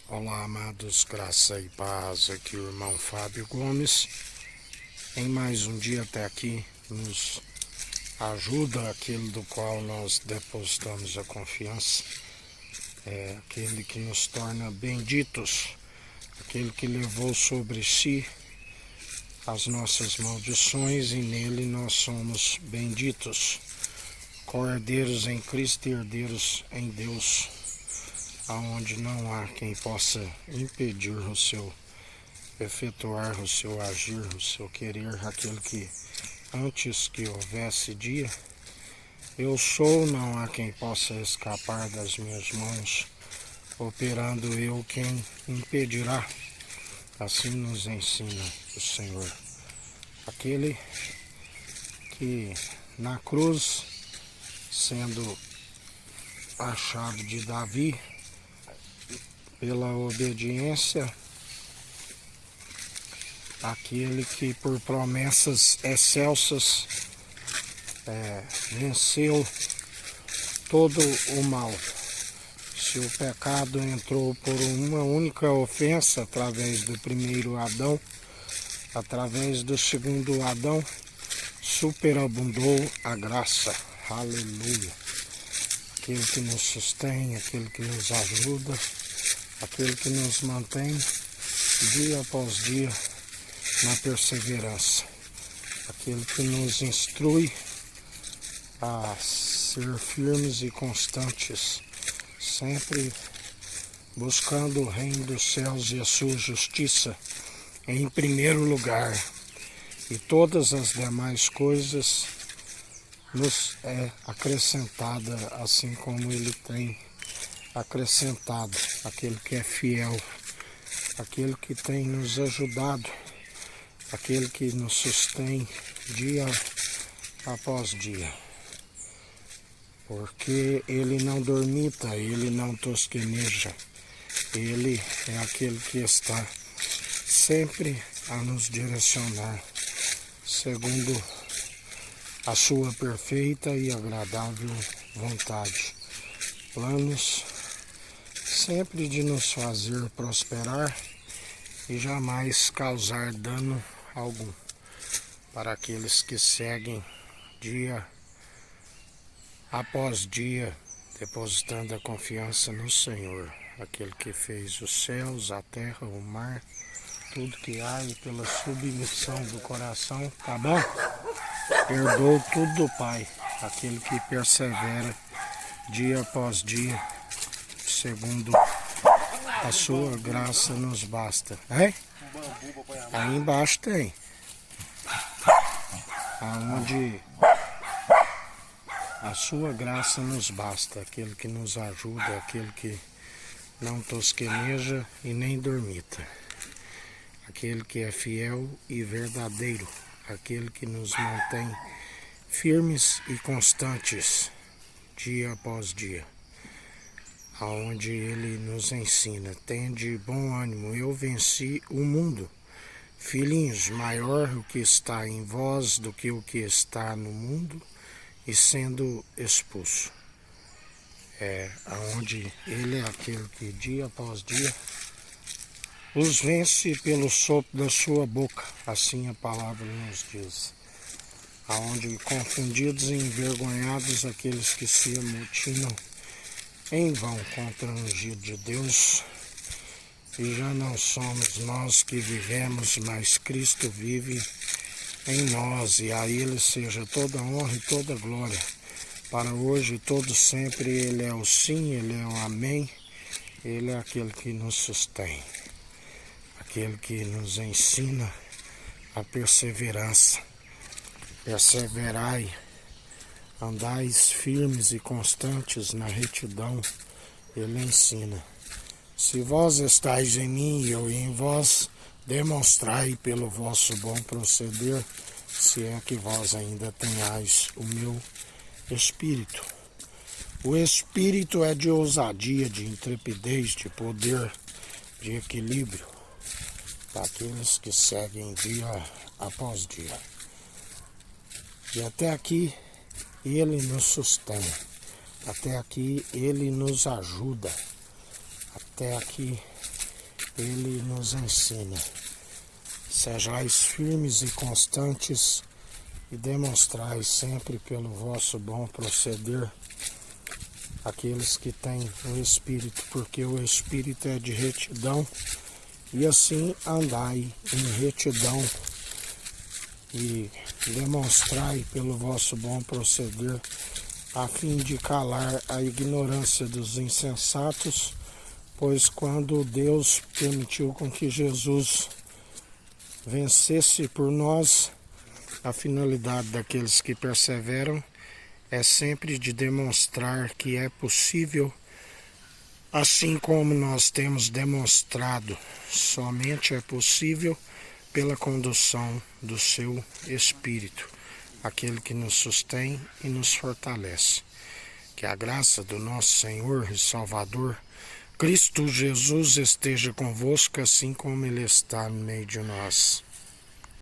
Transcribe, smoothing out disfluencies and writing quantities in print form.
Olá, amados, graça e paz, aqui o irmão Fábio Gomes, em mais um dia até aqui, nos ajuda aquele do qual nós depositamos a confiança, aquele que nos torna benditos, aquele que levou sobre si as nossas maldições e nele nós somos benditos, cordeiros em Cristo e herdeiros em Deus, aonde não há quem possa impedir o seu efetuar, o seu agir, o seu querer, aquele que antes que houvesse dia, eu sou, não há quem possa escapar das minhas mãos, operando eu quem impedirá. Assim nos ensina o Senhor. Aquele que na cruz, sendo achado de Davi, pela obediência, aquele que por promessas excelsas venceu todo o mal. Se o pecado entrou por uma única ofensa através do primeiro Adão, através do segundo Adão, superabundou a graça. Aleluia! Aquele que nos sustém, aquele que nos ajuda, aquele que nos mantém dia após dia na perseverança, aquele que nos instrui a ser firmes e constantes, sempre buscando o reino dos céus e a sua justiça em primeiro lugar, e todas as demais coisas nos é acrescentada, assim como ele tem acrescentado, aquele que é fiel, aquele que tem nos ajudado, aquele que nos sustém dia após dia, porque ele não dormita, ele não tosqueneja, ele é aquele que está sempre a nos direcionar segundo a sua perfeita e agradável vontade, planos sempre de nos fazer prosperar e jamais causar dano algum para aqueles que seguem dia após dia, depositando a confiança no Senhor, aquele que fez os céus, a terra, o mar, tudo que há, e pela submissão do coração, tá bom? Herdou tudo do Pai, aquele que persevera dia após dia, segundo a sua graça nos basta. Aí embaixo tem, aonde a sua graça nos basta, aquele que nos ajuda, aquele que não tosqueneja e nem dormita, aquele que é fiel e verdadeiro, aquele que nos mantém firmes e constantes dia após dia, aonde ele nos ensina: tende bom ânimo, eu venci o mundo. Filhinhos, maior o que está em vós do que o que está no mundo, e sendo expulso. Aonde ele é aquele que dia após dia os vence pelo sopro da sua boca, assim a palavra nos diz. Aonde confundidos e envergonhados aqueles que se amotinam em vão contra o ungido de Deus, e já não somos nós que vivemos, mas Cristo vive em nós, e a Ele seja toda honra e toda glória, para hoje e todo sempre. Ele é o sim, Ele é o amém, Ele é aquele que nos sustém, aquele que nos ensina a perseverança. Perseverai, andais firmes e constantes na retidão, ele ensina. Se vós estáis em mim e eu em vós, demonstrai pelo vosso bom proceder, se é que vós ainda tenhais o meu espírito. O espírito é de ousadia, de intrepidez, de poder, de equilíbrio, daqueles que seguem dia após dia. E até aqui ele nos sustém, até aqui ele nos ajuda, até aqui ele nos ensina. Sejais firmes e constantes e demonstrais sempre pelo vosso bom proceder aqueles que têm o Espírito, porque o Espírito é de retidão, e assim andai em retidão e demonstrai pelo vosso bom proceder, a fim de calar a ignorância dos insensatos, pois quando Deus permitiu com que Jesus vencesse por nós, a finalidade daqueles que perseveram é sempre de demonstrar que é possível, assim como nós temos demonstrado, somente é possível pela condução do seu Espírito, aquele que nos sustém e nos fortalece. Que a graça do nosso Senhor e Salvador, Cristo Jesus, esteja convosco, assim como Ele está no meio de nós.